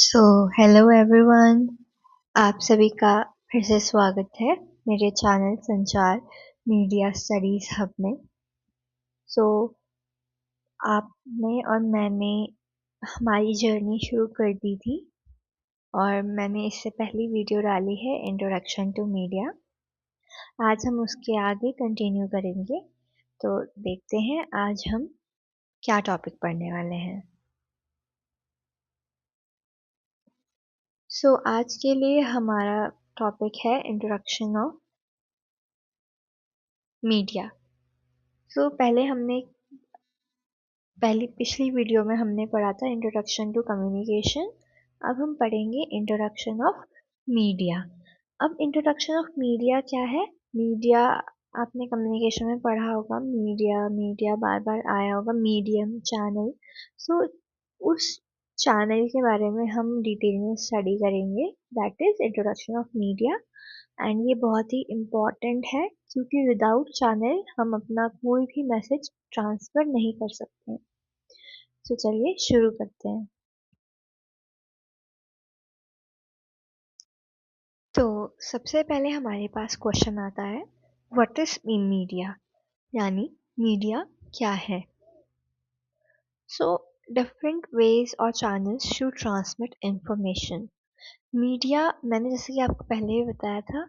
So hello everyone, आप सभी का फिर से स्वागत है मेरे चैनल संचार मीडिया स्टडीज हब में। सो आपने और मैंने हमारी जर्नी शुरू कर दी थी और मैंने इससे पहली वीडियो डाली है इंट्रोडक्शन टू मीडिया। आज हम उसके आगे कंटिन्यू करेंगे, तो देखते हैं आज हम क्या टॉपिक पढ़ने वाले हैं। सो आज के लिए हमारा टॉपिक है इंट्रोडक्शन ऑफ मीडिया। सो पिछली वीडियो में हमने पढ़ा था इंट्रोडक्शन टू कम्युनिकेशन। अब हम पढ़ेंगे इंट्रोडक्शन ऑफ मीडिया। अब इंट्रोडक्शन ऑफ मीडिया क्या है? मीडिया आपने कम्युनिकेशन में पढ़ा होगा, मीडिया मीडिया बार बार आया होगा, मीडियम, चैनल। सो उस चैनल के बारे में हम डिटेल में स्टडी करेंगे, that is introduction of media. And ये बहुत ही इम्पॉर्टेंट है क्योंकि विदाउट चैनल हम अपना कोई भी मैसेज ट्रांसफर नहीं कर सकते। तो चलिए शुरू करते हैं। तो सबसे पहले हमारे पास क्वेश्चन आता है, व्हाट इज मीडिया, यानी मीडिया क्या है। सो डिफरेंट वेज और channels to transmit information. Media, मैंने जैसे कि आपको पहले ही बताया था,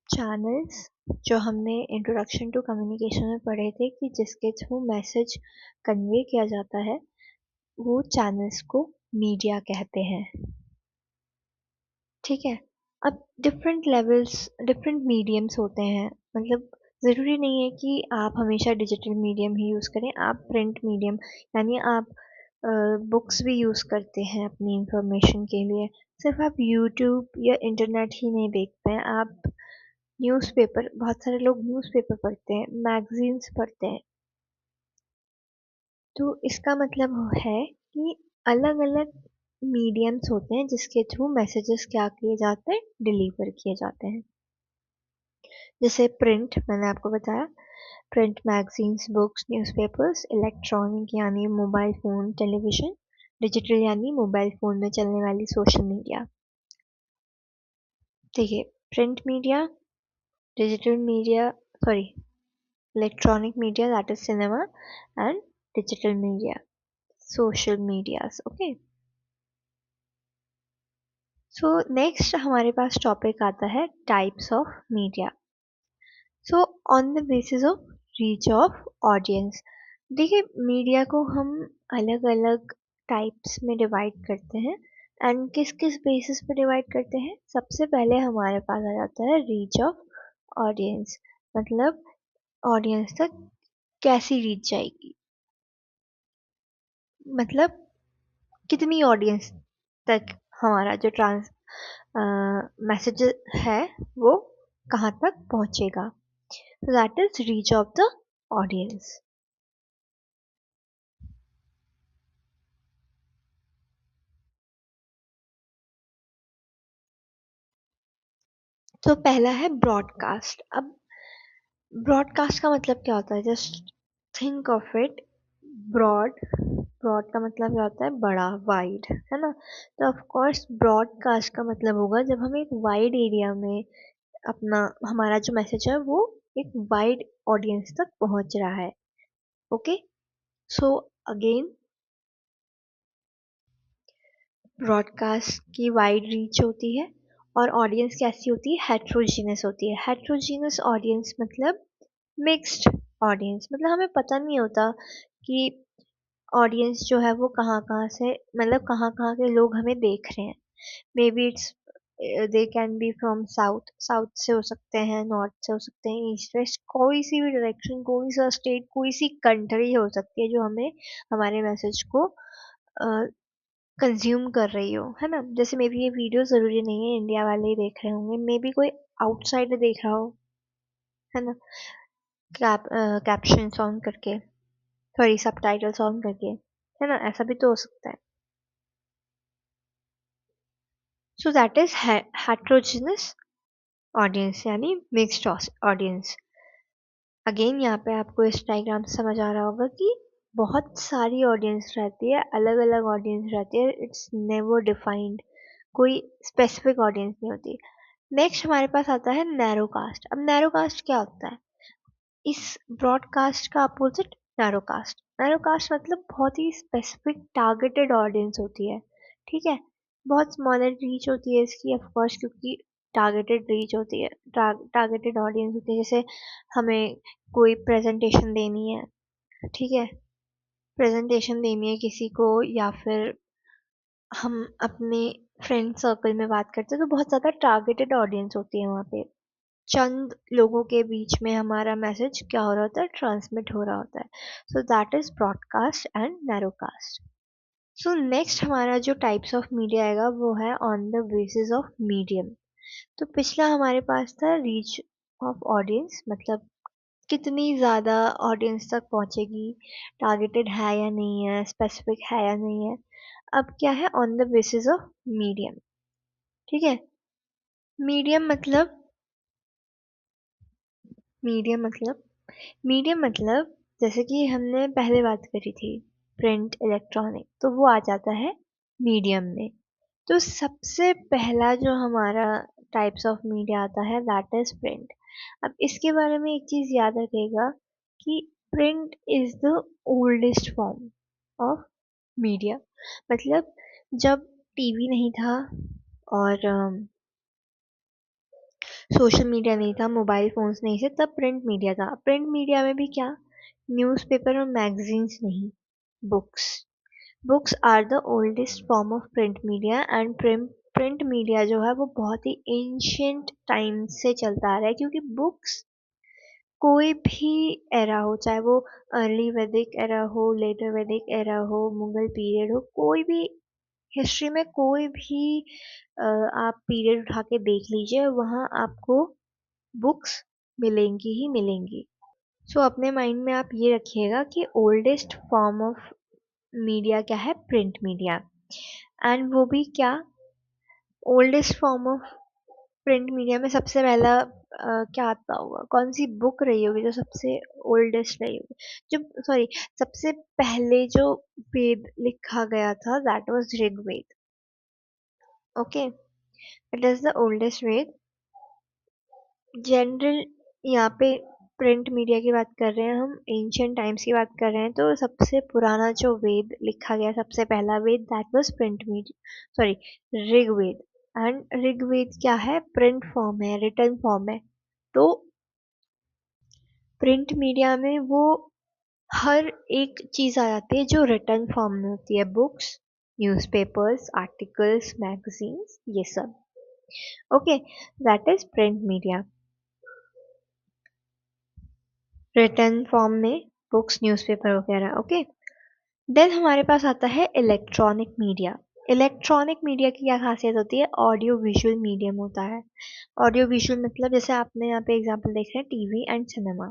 चैनल्स जो हमने इंट्रोडक्शन टू कम्युनिकेशन में पढ़े थे कि जिसके थ्रू मैसेज कन्वे किया जाता है, वो चैनल्स को मीडिया कहते हैं। ठीक है। अब डिफरेंट लेवल्स, डिफरेंट मीडियम्स होते हैं, मतलब ज़रूरी नहीं है कि आप हमेशा डिजिटल मीडियम ही यूज़ करें। आप प्रिंट मीडियम, यानी आप बुक्स भी यूज़ करते हैं अपनी इंफॉर्मेशन के लिए। सिर्फ आप यूट्यूब या इंटरनेट ही नहीं देखते हैं, आप न्यूज़पेपर, बहुत सारे लोग न्यूज़पेपर पढ़ते हैं, मैगजीन्स पढ़ते हैं। तो इसका मतलब है कि अलग अलग मीडियम्स होते हैं जिसके थ्रू मैसेजेस क्या किए जाते हैं, डिलीवर किए जाते हैं। जैसे प्रिंट, मैंने आपको बताया, print magazines, books, newspapers. Electronic यानी मोबाइल फ़ोन, टेलीविज़न। डिजिटल यानी मोबाइल फ़ोन में चलने वाली सोशल मीडिया। देखिए, print media, digital media, sorry, electronic media that is cinema, and digital media, social medias. Okay. So next हमारे पास topic आता है types of media. So on the basis of reach of audience. देखिए, media को हम अलग अलग types में डिवाइड करते हैं। एंड किस किस बेसिस पे डिवाइड करते हैं? सबसे पहले हमारे पास आ जाता है रीच ऑफ ऑडियंस, मतलब ऑडियंस तक कैसी रीच जाएगी, मतलब कितनी ऑडियंस तक हमारा जो ट्रांस मैसेज है वो कहाँ तक पहुँचेगा। So that is reach of the audience. तो पहला है ब्रॉडकास्ट। अब ब्रॉडकास्ट का मतलब क्या होता है? Just think of it. Broad, broad का मतलब क्या होता है? बड़ा, वाइड, है ना। तो ऑफ कोर्स ब्रॉडकास्ट का मतलब होगा जब हम एक वाइड एरिया में अपना, हमारा जो मैसेज है वो एक वाइड ऑडियंस तक पहुंच रहा है। ओके। सो अगेन, ब्रॉडकास्ट की वाइड रीच होती है और ऑडियंस कैसी होती है? हेट्रोजीनस होती है। हेट्रोजीनस ऑडियंस मतलब मिक्स्ड ऑडियंस, मतलब हमें पता नहीं होता कि ऑडियंस जो है वो कहाँ कहाँ से, मतलब कहाँ कहाँ के लोग हमें देख रहे हैं। May be it's, they can be from south, south से हो सकते हैं, नॉर्थ से हो सकते हैं, ईस्ट वेस्ट, कोई सी भी डायरेक्शन, कोई सा स्टेट, कोई सी कंट्री हो सकती है जो हमें, हमारे मैसेज को कंज्यूम कर रही हो, है ना। जैसे मे बी ये वीडियो ज़रूरी नहीं है इंडिया वाले ही देख रहे होंगे, मे बी कोई आउटसाइडर देख रहा हो, है ना, कैप्शन ऑन करके, सॉरी सबटाइटल्स ऑन करके, है ना, ऐसा भी तो हो सकता है। So that is heterogeneous audience, यानी मिक्स्ड ऑडियंस। अगेन यहाँ पे आपको इस डायग्राम से समझ आ रहा होगा कि बहुत सारी ऑडियंस रहती है, अलग अलग ऑडियंस रहती है, इट्स नेवर डिफाइंड, कोई स्पेसिफिक ऑडियंस नहीं होती। नेक्स्ट हमारे पास आता है नैरो कास्ट। अब नैरो कास्ट क्या होता है? इस ब्रॉडकास्ट का opposite narrowcast. Narrowcast मतलब बहुत ही स्पेसिफिक टारगेटेड ऑडियंस होती है, ठीक है। बहुत स्मॉलर रीच होती है इसकी, ऑफ कोर्स, क्योंकि टारगेटेड रीच होती है, टारगेटेड ऑडियंस होती है। जैसे हमें कोई प्रेजेंटेशन देनी है, ठीक है, प्रेजेंटेशन देनी है किसी को, या फिर हम अपने फ्रेंड सर्कल में बात करते हैं, तो बहुत ज़्यादा टारगेटेड ऑडियंस होती है वहाँ पे। चंद लोगों के बीच में हमारा मैसेज क्या हो रहा होता है, ट्रांसमिट हो रहा होता है। So that is broadcast and narrowcast. So next हमारा जो टाइप्स ऑफ मीडिया आएगा वो है on the basis of medium. तो पिछला हमारे पास था रीच ऑफ ऑडियंस, मतलब कितनी ज़्यादा ऑडियंस तक पहुंचेगी, टारगेटेड है या नहीं है, स्पेसिफिक है या नहीं है। अब क्या है on the basis of medium, ठीक है। मीडियम मतलब मीडियम मतलब मीडियम मतलब जैसे कि हमने पहले बात करी थी, प्रिंट इलेक्ट्रॉनिक, तो वो आ जाता है मीडियम में। तो सबसे पहला जो हमारा टाइप्स ऑफ मीडिया आता है दैट इज प्रिंट। अब इसके बारे में एक चीज़ याद रखिएगा कि print is the oldest form of media. मतलब जब टीवी नहीं था और सोशल मीडिया नहीं था, मोबाइल फ़ोन्स नहीं थे, तब प्रिंट मीडिया था। प्रिंट मीडिया में भी क्या, न्यूज़पेपर और मैगज़ीन्स नहीं, books. Books are the oldest form of print media and print media जो है वो बहुत ही एंशियंट टाइम से चलता आ रहा है, क्योंकि बुक्स कोई भी एरा हो, चाहे वो अर्ली वैदिक एरा हो, लेटर वैदिक एरा हो, मुगल पीरियड हो, कोई भी हिस्ट्री में कोई भी आप पीरियड उठा के देख लीजिए, वहाँ आपको बुक्स मिलेंगी ही मिलेंगी। सो अपने माइंड में आप ये रखिएगा कि ओल्डेस्ट फॉर्म ऑफ मीडिया क्या है, प्रिंट मीडिया। एंड वो भी क्या, oldest form of print media में सबसे पहला क्या आता होगा, कौन सी बुक रही होगी जो सबसे ओल्डेस्ट रही होगी, जो सॉरी सबसे पहले जो वेद लिखा गया था that was Rigveda. Okay, it is the oldest Veda. General यहाँ पे प्रिंट मीडिया की बात कर रहे हैं हम, एंशियंट टाइम्स की बात कर रहे हैं, तो सबसे पुराना जो वेद लिखा गया, सबसे पहला वेद that was print media, sorry Rigveda. And Rigveda क्या है, प्रिंट फॉर्म है, रिटन फॉर्म है। तो प्रिंट मीडिया में वो हर एक चीज़ आ जाती है जो रिटन फॉर्म में होती है, बुक्स, न्यूज़पेपर्स, आर्टिकल्स, मैगजीन्स, ये सब। Okay, that is print media, written form में बुक्स, न्यूज़पेपर वगैरह। ओके, देन हमारे पास आता है इलेक्ट्रॉनिक मीडिया। इलेक्ट्रॉनिक मीडिया की क्या खासियत होती है, ऑडियो विजुअल मीडियम होता है। ऑडियो विजुअल मतलब जैसे आपने यहाँ पे एग्जांपल देख रहे हैं टीवी एंड सिनेमा।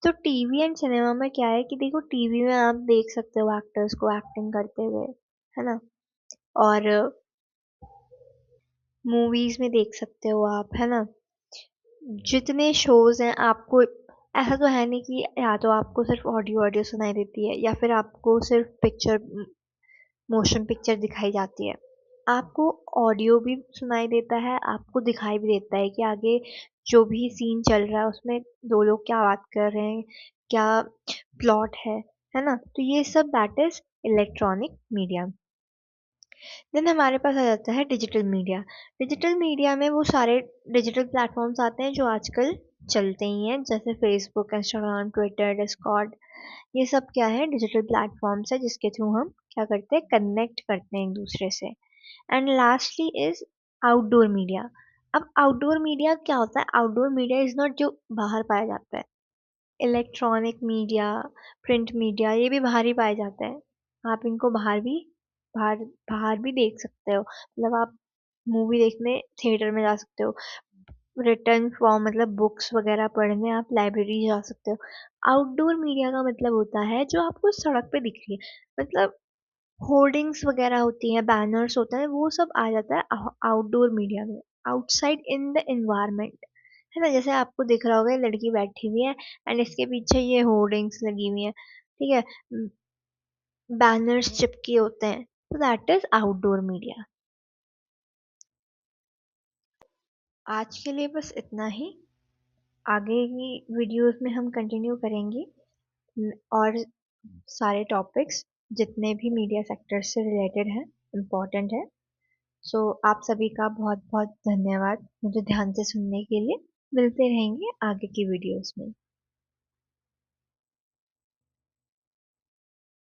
तो टीवी एंड सिनेमा में क्या है कि देखो, टीवी में आप देख सकते हो एक्टर्स को एक्टिंग करते हुए, है ना, और मूवीज में देख सकते हो आप, है ना। जितने शोज हैं आपको, ऐसा तो है नहीं कि या तो आपको सिर्फ ऑडियो ऑडियो सुनाई देती है या फिर आपको सिर्फ पिक्चर, मोशन पिक्चर दिखाई जाती है। आपको ऑडियो भी सुनाई देता है, आपको दिखाई भी देता है कि आगे जो भी सीन चल रहा है उसमें दो लोग क्या बात कर रहे हैं, क्या प्लॉट है ना। तो ये सब that is electronic media. Then हमारे पास आ जाता है डिजिटल मीडिया। डिजिटल मीडिया में वो सारे डिजिटल प्लेटफॉर्म्स आते हैं जो आजकल चलते ही हैं, जैसे फेसबुक, इंस्टाग्राम, ट्विटर, डिस्कॉर्ड। ये सब क्या है, डिजिटल प्लेटफॉर्म्स है जिसके थ्रू हम क्या करते हैं, कनेक्ट करते हैं एक दूसरे से। And lastly is outdoor media. अब आउटडोर मीडिया क्या होता है, आउटडोर मीडिया इज नॉट जो बाहर पाया जाता है। इलेक्ट्रॉनिक मीडिया, प्रिंट मीडिया, ये भी बाहर ही पाए जाते हैं। आप इनको बाहर बाहर भी देख सकते हो, मतलब आप मूवी देखने थिएटर में जा सकते हो, रिटर्न फॉर्म मतलब बुक्स वगैरह पढ़ने आप लाइब्रेरी जा सकते हो। आउटडोर मीडिया का मतलब होता है जो आपको सड़क पे दिख रही है, मतलब होर्डिंग्स वगैरह होती हैं, बैनर्स होते हैं, वो सब आ जाता है आउटडोर मीडिया में, आउटसाइड इन द एनवायरनमेंट, है ना। जैसे आपको दिख रहा होगा ये लड़की बैठी हुई है एंड इसके पीछे ये होर्डिंग्स लगी हुई है, ठीक है। बैनर्स चिपके होते हैं, तो दैट इज आउटडोर मीडिया। आज के लिए बस इतना ही। आगे की वीडियोस में हम कंटिन्यू करेंगे और सारे टॉपिक्स जितने भी मीडिया सेक्टर से रिलेटेड हैं, इम्पोर्टेंट है। सो आप सभी का बहुत बहुत धन्यवाद मुझे ध्यान से सुनने के लिए। मिलते रहेंगे आगे की वीडियोस में।